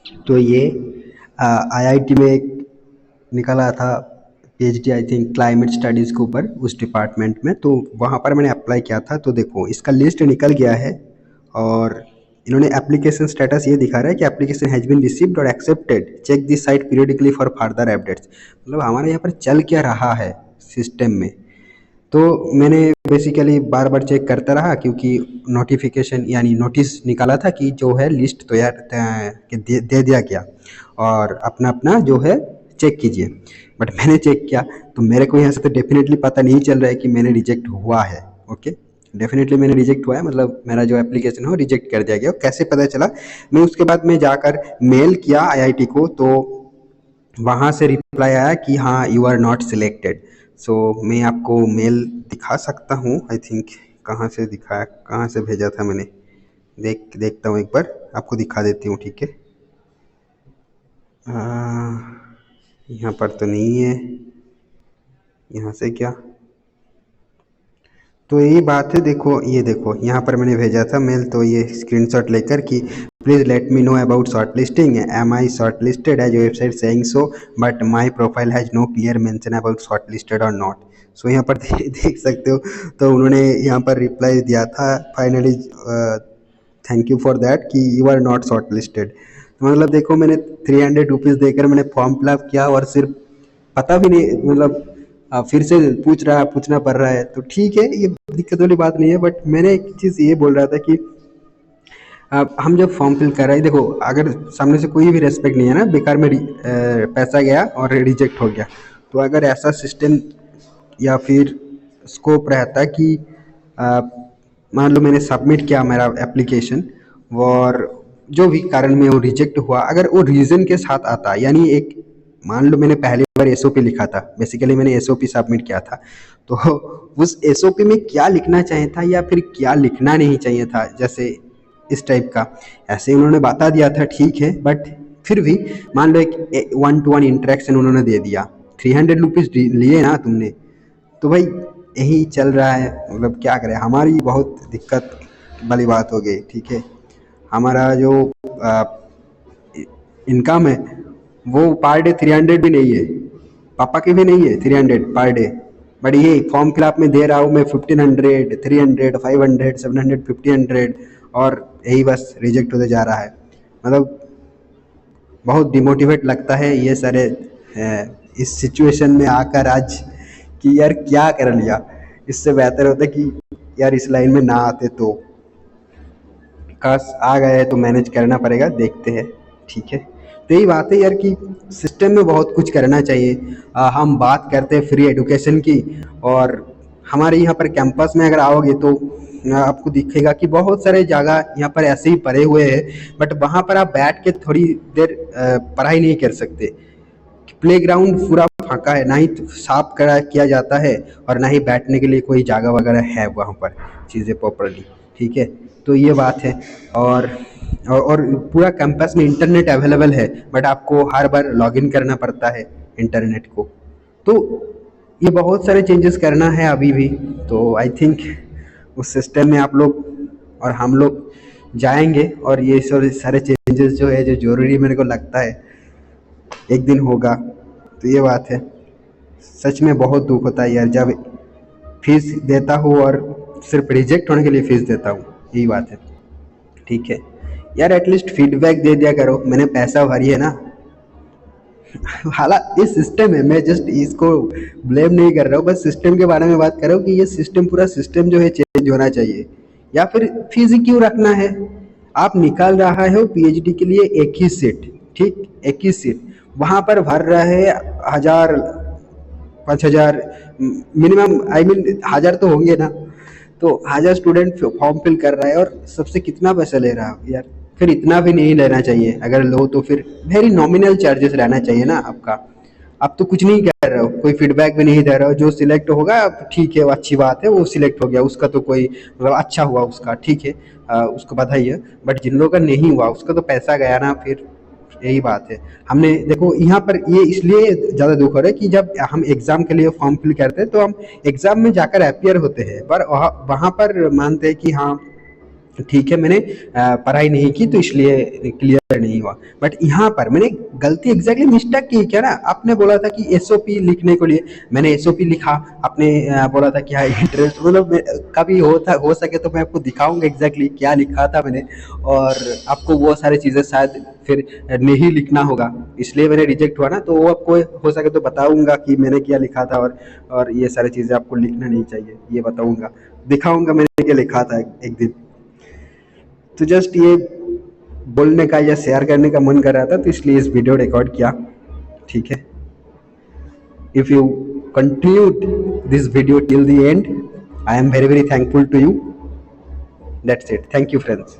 तो ये आईआईटी में एक निकला था PhD, I think climate studies के ऊपर उस डिपार्टमेंट में, तो वहाँ पर मैंने अप्लाई किया था। तो देखो इसका लिस्ट निकल गया है, और इन्होंने एप्लीकेशन स्टेटस ये दिखा रहा है कि एप्लीकेशन हैज़ बीन रिसीव्ड और accepted, check this site periodically for further updates. मतलब हमारे यहाँ पर चल क्या रहा है सिस्टम में। तो मैंने बेसिकली बार बार चेक करता रहा, क्योंकि नोटिफिकेशन यानी नोटिस निकाला था कि जो है लिस्ट तो यार कि दे दिया गया, और अपना अपना जो है चेक कीजिए। बट मैंने चेक किया तो मेरे को यहाँ से तो डेफिनेटली पता नहीं चल रहा है कि मैंने रिजेक्ट हुआ है। ओके, डेफिनेटली मैंने रिजेक्ट हुआ है, मतलब मेरा जो एप्लीकेशन है वो रिजेक्ट कर दिया गया। कैसे पता चला? मैं उसके बाद में जाकर मेल किया आईआईटी को, तो वहाँ से रिप्लाई आया कि हाँ यू आर नॉट सिलेक्टेड। सो मैं आपको मेल दिखा सकता हूँ, आई थिंक कहाँ से दिखाया, कहाँ से भेजा था मैंने, देखता हूँ एक बार, आपको दिखा देती हूँ, ठीक है। यहाँ पर तो नहीं है, यहाँ से क्या, तो यही बात है। देखो ये देखो यहाँ पर मैंने भेजा था मेल, तो ये स्क्रीनशॉट लेकर कि please let me know about short listing, am I short listed as website saying so but my profile has no clear mention about short listed और नॉट। सो यहाँ पर देख सकते हो, तो उन्होंने यहाँ पर रिप्लाई दिया था finally, thank you for that कि you are not shortlisted. तो मतलब देखो मैंने 300 रुपीज़ देकर मैंने फॉर्म फिलअप किया, और सिर्फ पता भी नहीं, मतलब फिर से पूछना पड़ रहा है। तो ठीक है, ये दिक्कत वाली बात नहीं है, बट मैंने एक चीज़ ये बोल रहा था कि हम जब फॉर्म फिल कर रहे हैं, देखो अगर सामने से कोई भी रेस्पेक्ट नहीं है ना, बेकार में पैसा गया और रिजेक्ट हो गया। तो अगर ऐसा सिस्टम या फिर स्कोप रहता कि अ, मान लो मैंने सबमिट किया मेरा एप्लीकेशन, और जो भी कारण में वो रिजेक्ट हुआ, अगर वो रीज़न के साथ आता, यानी एक मान लो मैंने पहली बार एसओपी लिखा था, बेसिकली मैंने एसओपी सबमिट किया था, तो उस एसओपी में क्या लिखना चाहिए था या फिर क्या लिखना नहीं चाहिए था, जैसे इस टाइप का, ऐसे उन्होंने बता दिया था, ठीक है। बट फिर भी मान लो एक 1-to-1 इंटरेक्शन उन्होंने दे दिया, 300 रुपीज़ लिए ना तुमने, तो भाई यही चल रहा है। मतलब क्या करें, हमारी बहुत दिक्कत वाली बात हो गई, ठीक है। हमारा जो इनकम है वो पर डे 300 भी नहीं है, पापा की भी नहीं है 300 पर डे। बट ये फॉर्म फिलअप में दे रहा हूँ मैं 1500, 300, 500, 700, 1500, और यही बस रिजेक्ट होते जा रहा है। मतलब बहुत डिमोटिवेट लगता है ये सारे इस सिचुएशन में आकर आज, कि यार क्या कर लिया। इससे बेहतर होता कि यार इस लाइन में ना आते, तो काश आ गए, तो मैनेज करना पड़ेगा, देखते हैं, ठीक है। तो यही बात है यार कि सिस्टम में बहुत कुछ करना चाहिए। हम बात करते हैं फ्री एजुकेशन की, और हमारे यहाँ पर कैंपस में अगर आओगे तो आपको दिखेगा कि बहुत सारे जगह यहाँ पर ऐसे ही पड़े हुए हैं, बट वहाँ पर आप बैठ के थोड़ी देर पढ़ाई नहीं कर सकते। प्लेग्राउंड पूरा फाँका है, ना ही साफ करा किया जाता है, और ना ही बैठने के लिए कोई जगह वगैरह है वहाँ पर चीज़ें प्रॉपरली, ठीक है। तो ये बात है। और और पूरा कैंपस में इंटरनेट अवेलेबल है, बट आपको हर बार लॉगिन करना पड़ता है इंटरनेट को। तो ये बहुत सारे चेंजेस करना है अभी भी। तो आई थिंक उस सिस्टम में आप लोग और हम लोग जाएंगे, और ये सारे चेंजेस जो है, जो जरूरी मेरे को लगता है एक दिन होगा। तो ये बात है। सच में बहुत दुख होता है यार, जब फीस देता हूँ और सिर्फ रिजेक्ट होने के लिए फीस देता हूँ, यही बात है, ठीक है। यार एटलीस्ट फीडबैक दे दिया करो, मैंने पैसा भरी है ना। हालांकि ये सिस्टम है, मैं जस्ट इसको ब्लेम नहीं कर रहा हूँ, बस सिस्टम के बारे में बात कर रहा हूँ कि ये सिस्टम, पूरा सिस्टम जो है चेंज होना चाहिए। या फिर फीस ही क्यों रखना है? आप निकाल रहा है पीएचडी के लिए एक ही सीट, ठीक, एक ही सीट, वहाँ पर भर रहे हैं 1000, 5000 मिनिमम, आई मीन 1000 तो होंगे ना। तो 1000 स्टूडेंट फॉर्म फिल कर रहा है, और सबसे कितना पैसा ले रहा है यार? फिर इतना भी नहीं लेना चाहिए, अगर लो तो फिर वेरी नॉमिनल चार्जेस रहना चाहिए ना आपका। आप तो कुछ नहीं कर रहे हो, कोई फीडबैक भी नहीं दे रहे हो, जो सिलेक्ट होगा ठीक है, वो अच्छी बात है, वो सिलेक्ट हो गया, उसका तो कोई मतलब अच्छा हुआ उसका, ठीक है, उसको बधाई है। बट जिन लोगों का नहीं हुआ उसका तो पैसा गया ना फिर, यही बात है। हमने देखो यहाँ पर ये इसलिए ज़्यादा दुख हो रहा है कि जब हम एग्ज़ाम के लिए फॉर्म फिल करते हैं तो हम एग्ज़ाम में जाकर अपीयर होते हैं, पर वहाँ वहाँ पर मानते हैं कि हाँ ठीक है, मैंने पढ़ाई नहीं की तो इसलिए क्लियर नहीं हुआ। बट यहाँ पर मैंने गलती एग्जैक्टली मिस्टेक की क्या ना, आपने बोला था कि एसओपी लिखने के लिए मैंने एसओपी लिखा। आपने बोला था कि हाँ इंटरेस्ट, मतलब कभी हो सके तो मैं आपको दिखाऊंगा एग्जैक्टली क्या लिखा था मैंने, और आपको वो सारी चीज़ें शायद फिर नहीं लिखना होगा, इसलिए मैंने रिजेक्ट हुआ ना, तो वो आपको हो सके तो बताऊंगा कि मैंने क्या लिखा था, और ये सारी चीज़ें आपको लिखना नहीं चाहिए, ये बताऊंगा, दिखाऊंगा मैंने क्या लिखा था एक दिन। तो जस्ट ये बोलने का या शेयर करने का मन कर रहा था, तो इसलिए इस वीडियो रिकॉर्ड किया। ठीक है, if you continued this video till the end, I am very very thankful to you. That's it, thank you friends.